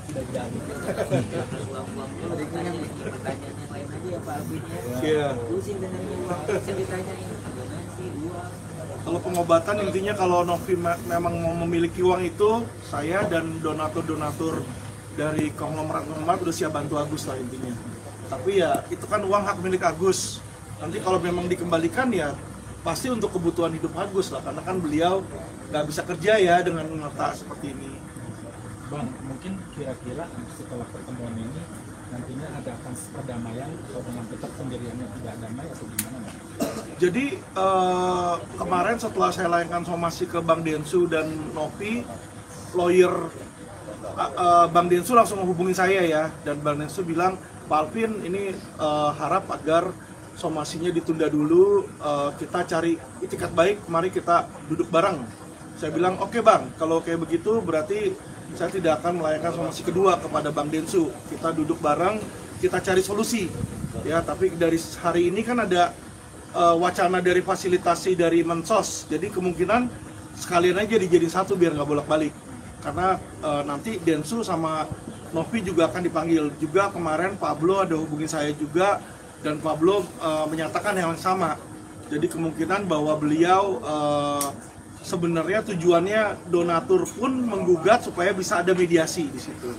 sudah jadi. Uang-uangnya mereka yang pertanyaan yang lain aja ya Pak Alvin ya. Iya. Pusing dengarnya uang, bisa ditanyain donasi uang. Kalau pengobatan intinya kalau Novi memang mau memiliki uang itu, saya dan donatur-donatur dari konglomerat udah siap bantu Agus lah intinya. Tapi ya itu kan uang hak milik Agus. Nanti kalau memang dikembalikan ya pasti untuk kebutuhan hidup Agus lah, karena kan beliau nggak bisa kerja ya dengan mata seperti ini. Bang, mungkin kira-kira setelah pertemuan ini nantinya ada akan perdamaian atau dengan tetap pendiriannya tidak damai atau gimana Bang? Jadi kemarin setelah saya layangkan somasi ke Bang Densu dan Novi, lawyer Bang Densu langsung menghubungi saya ya, dan Bang Densu bilang, Pak Alvin ini harap agar somasinya ditunda dulu, kita cari itikat baik, mari kita duduk bareng. Saya bilang oke Bang, kalau kayak begitu berarti saya tidak akan melayangkan somasi kedua kepada Bang Densu. Kita duduk bareng, kita cari solusi. Ya, tapi dari hari ini kan ada wacana dari fasilitasi dari Mensos, jadi kemungkinan sekalian aja dijadiin satu biar nggak bolak-balik. Karena nanti Densu sama Novi juga akan dipanggil. Juga kemarin Pablo ada hubungi saya juga, dan Pablo menyatakan hal yang sama. Jadi kemungkinan bahwa beliau sebenarnya tujuannya donatur pun menggugat supaya bisa ada mediasi di situ.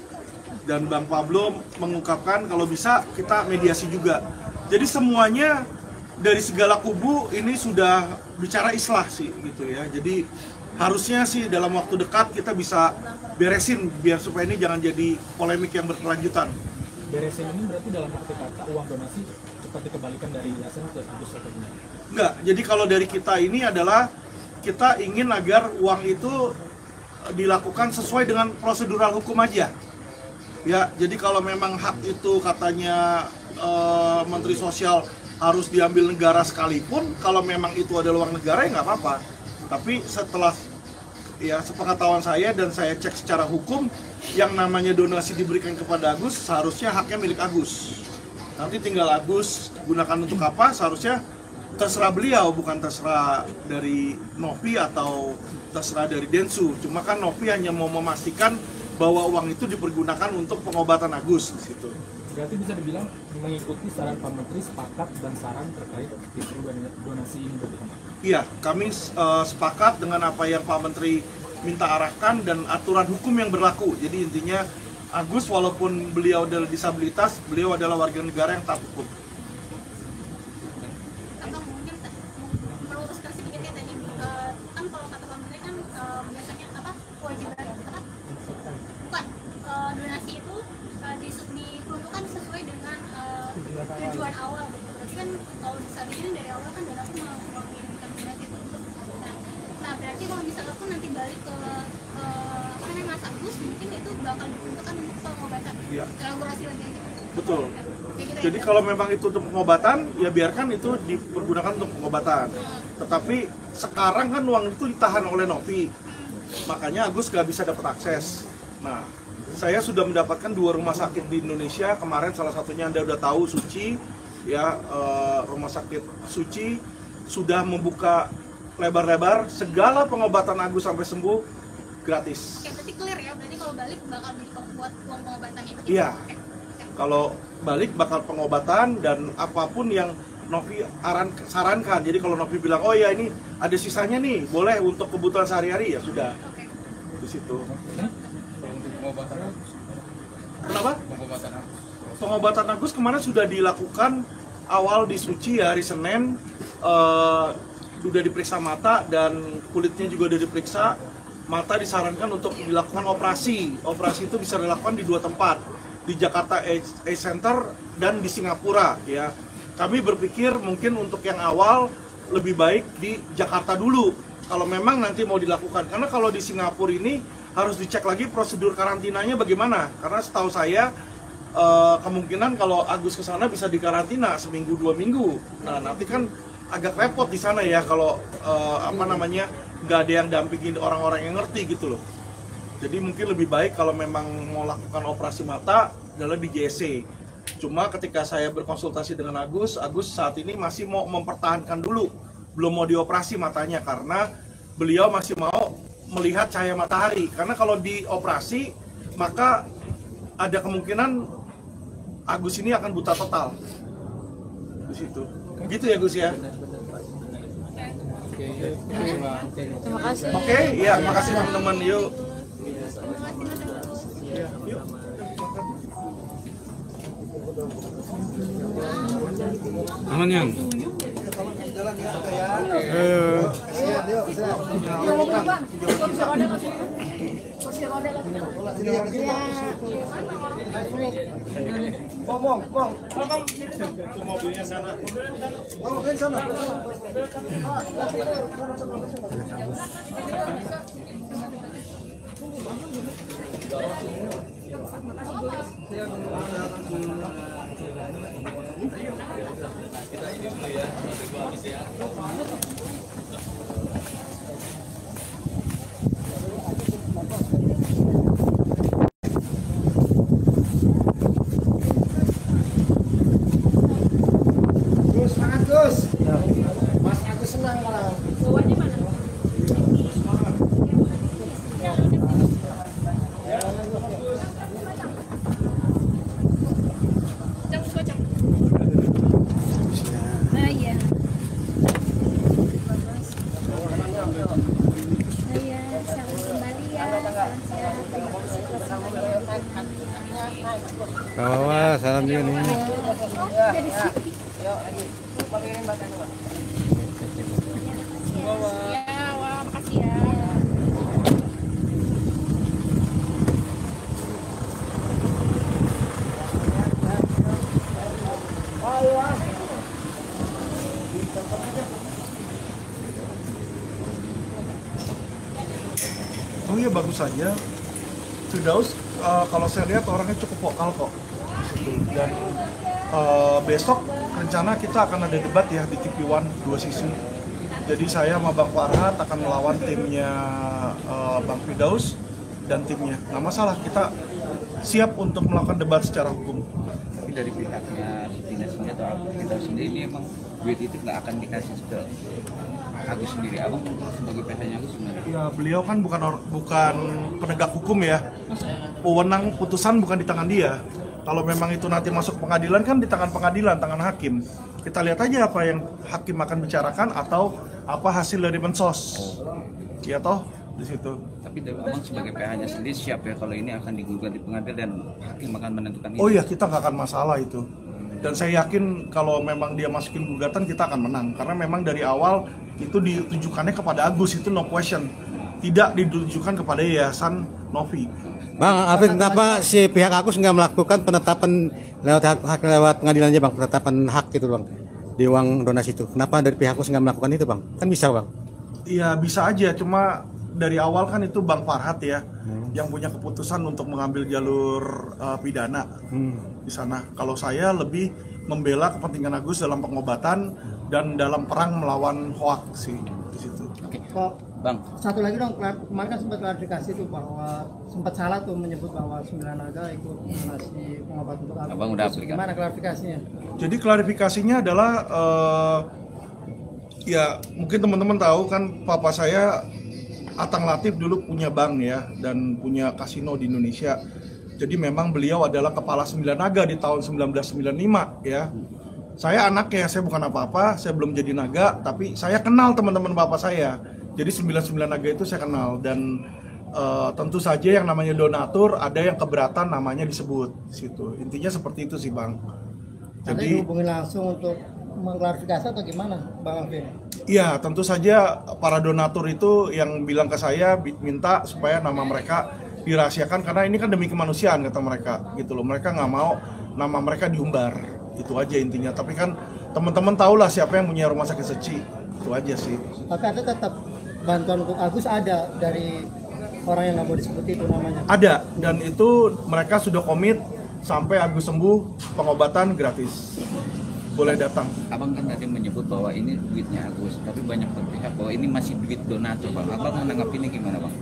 Dan Bang Pablo mengungkapkan kalau bisa kita mediasi juga. Jadi semuanya dari segala kubu ini sudah bicara islah sih gitu ya. Jadi harusnya sih dalam waktu dekat kita bisa beresin biar supaya ini jangan jadi polemik yang berkelanjutan. Beresin ini berarti dalam arti kata uang donasi cepat dikembalikan dari yayasan ke Agus atau gimana? Enggak, jadi kalau dari kita ini adalah kita ingin agar uang itu dilakukan sesuai dengan prosedural hukum aja. Ya, jadi kalau memang hak itu katanya Menteri Sosial harus diambil negara sekalipun, kalau memang itu adalah uang negara ya nggak apa-apa. Tapi setelah ya sepengetahuan saya dan saya cek secara hukum, yang namanya donasi diberikan kepada Agus seharusnya haknya milik Agus. Nanti tinggal Agus gunakan untuk apa, seharusnya terserah beliau, bukan terserah dari Novi atau terserah dari Densu. Cuma kan Novi hanya mau memastikan bahwa uang itu dipergunakan untuk pengobatan Agus di situ. Berarti bisa dibilang mengikuti saran Pak Menteri, sepakat dan saran terkait isu donasi ini bagaimana? Iya, kami sepakat dengan apa yang Pak Menteri minta arahkan dan aturan hukum yang berlaku. Jadi intinya Agus walaupun beliau adalah disabilitas, beliau adalah warga negara yang taat hukum. Donasi itu diperuntukkan sesuai dengan tujuan awal. Berarti kan kalau misalnya ini dari awal kan donasi mengirimkan donasi itu. Nah berarti kalau misalnya pun nanti balik ke Mas Agus, mungkin itu bakal diperuntukkan untuk pengobatan. Iya. Elaborasi lagi. Betul. Gitu Jadi ya. kalau memang itu untuk pengobatan, ya biarkan itu dipergunakan untuk pengobatan. Tetapi sekarang kan uang itu ditahan oleh Novi, makanya Agus nggak bisa dapat akses. Nah, saya sudah mendapatkan 2 rumah sakit di Indonesia. Kemarin salah satunya Anda udah tahu, Suci, ya rumah sakit Suci sudah membuka lebar-lebar segala pengobatan Agus sampai sembuh gratis. Oke, berarti clear ya. Berarti kalau balik bakal buat uang pengobatan itu. Iya. Kalau balik bakal pengobatan dan apapun yang Novi sarankan. Jadi kalau Novi bilang, oh ya ini ada sisanya nih, boleh untuk kebutuhan sehari-hari, ya sudah. Oke. Di situ. Pengobatan Kenapa? pengobatan Pengobatan Agus kemarin sudah dilakukan awal di Suci ya, hari Senin. Sudah diperiksa mata dan kulitnya juga sudah diperiksa. Mata disarankan untuk dilakukan operasi. Operasi itu bisa dilakukan di 2 tempat, di Jakarta Age Center dan di Singapura ya. Kami berpikir mungkin untuk yang awal lebih baik di Jakarta dulu kalau memang nanti mau dilakukan, karena kalau di Singapura ini harus dicek lagi prosedur karantinanya bagaimana, karena setahu saya kemungkinan kalau Agus ke sana bisa dikarantina seminggu 2 minggu. Nah nanti kan agak repot di sana ya kalau nggak ada yang dampingin orang-orang yang ngerti gitu loh. Jadi mungkin lebih baik kalau memang mau lakukan operasi mata adalah di JC. Cuma ketika saya berkonsultasi dengan Agus saat ini masih mau mempertahankan dulu, belum mau dioperasi matanya karena beliau masih mau melihat cahaya matahari. Karena kalau dioperasi maka ada kemungkinan Agus ini akan buta total di situ. Gitu ya Gus ya. Terima kasih. Oke, ya makasih teman-teman. Yuk. Yuk. Aman yang. Mobilnya sana. Nah, iya. Iya, selamat kembali ya. Salam sehat. Terima kasih. Bawa salam juga nih. Dari sini. Ya, wah, makasih ya. Oh iya bagus saja. Firdaus kalau saya lihat orangnya cukup vokal kok. Dan besok rencana kita akan ada debat ya di TV One 2 sisi. Jadi saya sama Bang Farhat akan melawan timnya Bang Firdaus dan timnya. Nggak masalah, kita siap untuk melakukan debat secara hukum. Tapi dari pihaknya dinasnya atau kita sendiri ini emang duit itu nggak akan dikasih ke Agus sendiri. Abang sebagai PH-nya Agus sebenarnya. Ya beliau kan bukan penegak hukum ya. Wewenang putusan bukan di tangan dia. Kalau memang itu nanti masuk pengadilan kan di tangan pengadilan, tangan hakim. Kita lihat aja apa yang hakim akan bicarakan atau apa hasil dari mensos. Ya toh di situ. Tapi abang sebagai PH-nya sendiri siap ya kalau ini akan digugat di pengadilan dan hakim akan menentukan itu. Oh iya, kita nggak akan masalah itu. Dan saya yakin kalau memang dia masukin gugatan kita akan menang. Karena memang dari awal itu ditujukannya kepada Agus, itu no question. Tidak ditujukan kepada Yayasan Novi. Bang, Afif, kenapa si pihak Agus nggak melakukan penetapan lewat pengadilan aja bang, penetapan hak gitu bang di uang donasi itu? Kenapa dari pihak Agus nggak melakukan itu bang? Kan bisa bang. Iya bisa aja, cuma dari awal kan itu Bang Farhat ya yang punya keputusan untuk mengambil jalur pidana di sana. Kalau saya lebih membela kepentingan Agus dalam pengobatan dan dalam perang melawan hoax sih di situ. Kok Bang, satu lagi dong, kemarin kan sempat klarifikasi tuh bahwa sempat salah tuh menyebut bahwa 9 naga ikut donasi pengobatan untuk Agus. Abang udah aplikasi. Gimana klarifikasinya? Jadi klarifikasinya adalah ya mungkin teman-teman tahu kan papa saya Atang Latif dulu punya bank ya dan punya kasino di Indonesia. Jadi memang beliau adalah kepala 9 naga di tahun 1995 ya. Saya anaknya, saya bukan apa-apa, saya belum jadi naga, tapi saya kenal teman-teman bapak saya. Jadi 99 naga itu saya kenal dan tentu saja yang namanya donatur ada yang keberatan namanya disebut di situ. Intinya seperti itu sih Bang. Anda Jadi dihubungi langsung untuk mengklarifikasi atau gimana Bang Afif? iya, tentu saja para donatur itu yang bilang ke saya minta supaya nama mereka dirahasiakan karena ini kan demi kemanusiaan kata mereka gitu loh. Mereka nggak mau nama mereka diumbar. Itu aja intinya. Tapi kan teman-teman tahulah siapa yang punya rumah sakit Seci. Itu aja sih. Tapi ada tetap bantuan untuk Agus ada dari orang yang nggak mau disebut itu namanya. Ada dan itu mereka sudah komit sampai Agus sembuh pengobatan gratis. Boleh datang. abang kan tadi menyebut bahwa ini duitnya Agus, tapi banyak berpihak bahwa ini masih duit donatur bang. Abang menanggapi ini gimana bang?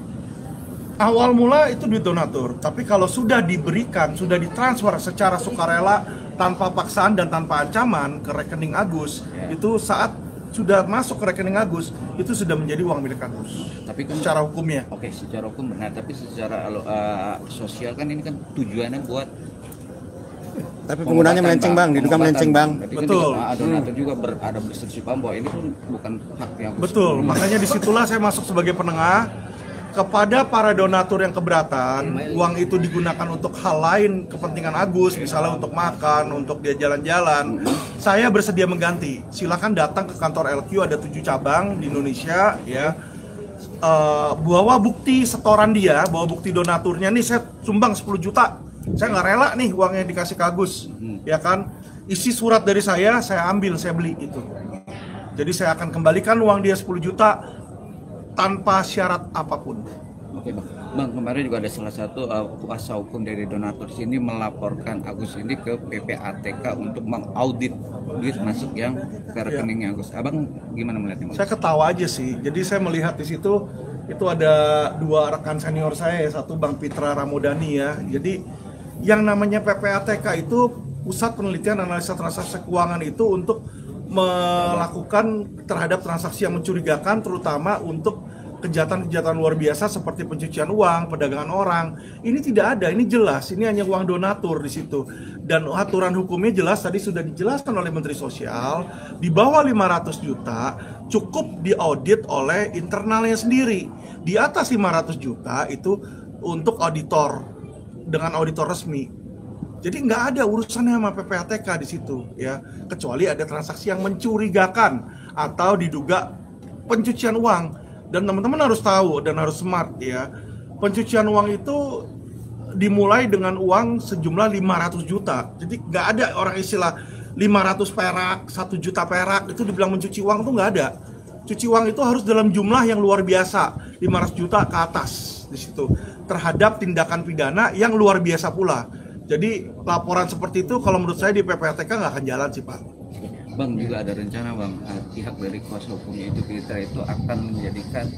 Awal mula itu duit donatur, tapi kalau sudah diberikan, sudah ditransfer secara sukarela tanpa paksaan dan tanpa ancaman ke rekening Agus, itu saat sudah masuk ke rekening Agus itu sudah menjadi uang milik Agus. Tapi kan Secara hukumnya. Oke, secara hukum benar, tapi secara sosial kan ini kan tujuannya buat Tapi penggunanya melenceng bang, diduga melenceng bang. Berarti kan Betul. juga, donatur juga ada berselisih paham bahwa ini pun bukan hak yang Betul, makanya disitulah saya masuk sebagai penengah kepada para donatur yang keberatan uang itu digunakan untuk hal lain kepentingan Agus, misalnya untuk makan, untuk dia jalan-jalan. Saya bersedia mengganti. Silakan datang ke kantor LQ, ada 7 cabang di Indonesia ya. Bawa bukti setoran dia, bawa bukti donaturnya nih, saya sumbang 10 juta. Saya nggak rela nih uangnya dikasih ke Agus, ya kan? Isi surat dari saya ambil, saya beli itu. Jadi saya akan kembalikan uang dia 10 juta tanpa syarat apapun. Oke bang. Bang, kemarin juga ada salah satu kuasa hukum dari donatur sini melaporkan Agus ini ke PPATK untuk mengaudit duit masuk yang ke rekeningnya Agus. Abang gimana melihatnya bang? Saya ketawa aja sih. Jadi saya melihat di situ itu ada 2 rekan senior saya, satu Bang Pitra Ramodani ya. Jadi yang namanya PPATK itu Pusat Penelitian Analisa Transaksi Keuangan itu untuk melakukan terhadap transaksi yang mencurigakan, terutama untuk kejahatan-kejahatan luar biasa seperti pencucian uang, perdagangan orang. Ini tidak ada, ini jelas, ini hanya uang donatur di situ. Dan aturan hukumnya jelas, tadi sudah dijelaskan oleh Menteri Sosial, di bawah 500 juta cukup diaudit oleh internalnya sendiri. Di atas 500 juta itu untuk auditor, dengan auditor resmi. Jadi nggak ada urusannya sama PPATK di situ ya, kecuali ada transaksi yang mencurigakan atau diduga pencucian uang. Dan teman-teman harus tahu dan harus smart ya. Pencucian uang itu dimulai dengan uang sejumlah 500 juta. Jadi nggak ada orang istilah 500 perak, 1 juta perak itu dibilang mencuci uang, tuh nggak ada. Cuci uang itu harus dalam jumlah yang luar biasa, 500 juta ke atas di situ, terhadap tindakan pidana yang luar biasa pula. Jadi laporan seperti itu kalau menurut saya di PPATK nggak akan jalan sih Pak. Bang, juga ada rencana bang, pihak dari kuasa hukumnya itu kita itu akan menjadikan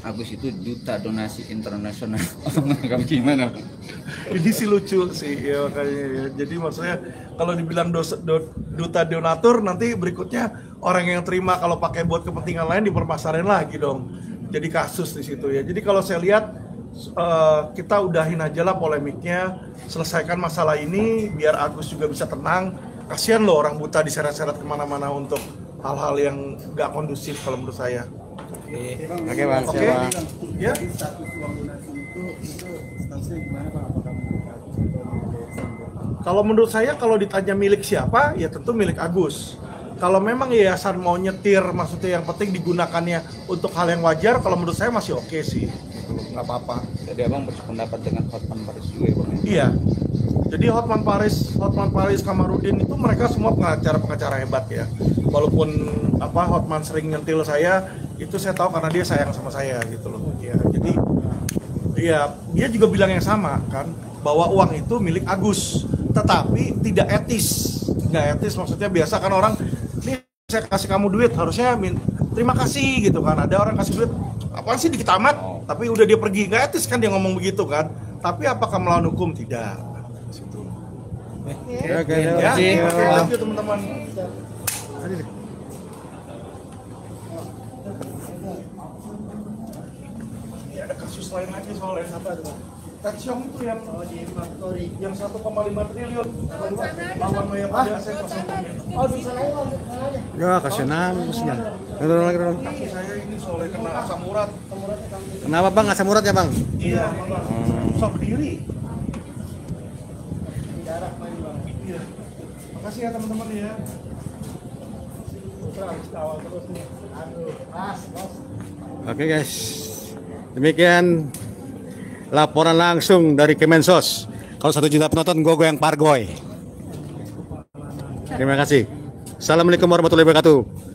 Agus itu duta donasi internasional. Kamu gimana? Ini sih lucu sih ya makanya ya. Jadi maksudnya kalau dibilang duta donatur, nanti berikutnya orang yang terima kalau pakai buat kepentingan lain dipermasalahin lagi dong. Jadi kasus di situ ya. Jadi kalau saya lihat kita udahin aja lah polemiknya, selesaikan masalah ini biar Agus juga bisa tenang. Kasihan loh orang buta diseret-seret kemana-mana untuk hal-hal yang nggak kondusif kalau menurut saya. Oke bang, Oke, ya. Kalau menurut saya kalau ditanya milik siapa, ya tentu milik Agus. Kalau memang yayasan mau nyetir, maksudnya yang penting digunakannya untuk hal yang wajar, kalau menurut saya masih oke sih, nggak apa-apa. Jadi abang bersependapat dengan Hotman Paris juga ya bang? Iya. Jadi Hotman Paris, Kamarudin itu mereka semua pengacara hebat ya. Walaupun Hotman sering nyentil saya, itu saya tahu karena dia sayang sama saya gitu loh. Ya, jadi ya dia juga bilang yang sama kan, bahwa uang itu milik Agus, tetapi tidak etis. Nggak etis maksudnya biasa kan orang, nih saya kasih kamu duit harusnya terima kasih gitu kan. Ada orang kasih duit, apaan sih dikit amat, tapi udah dia pergi, nggak etis kan dia ngomong begitu kan. Tapi apakah melawan hukum? Tidak. Oke, Ya, thank you teman-teman. Ini ada kasus lain lagi soalnya apa tuh? Taxiong itu yang 1,5 triliun lawan Maya pada aset konsumennya. Ya kasihan maksudnya. Turun lagi dong. Kaki saya ini soalnya kena asam urat. Kenapa bang asam urat ya bang? Iya, susah berdiri. Iya. Makasih ya teman-teman ya. Oke guys, demikian laporan langsung dari Kemensos. Kalau 1 juta penonton, gue yang pargoy. Terima kasih. Assalamualaikum warahmatullahi wabarakatuh.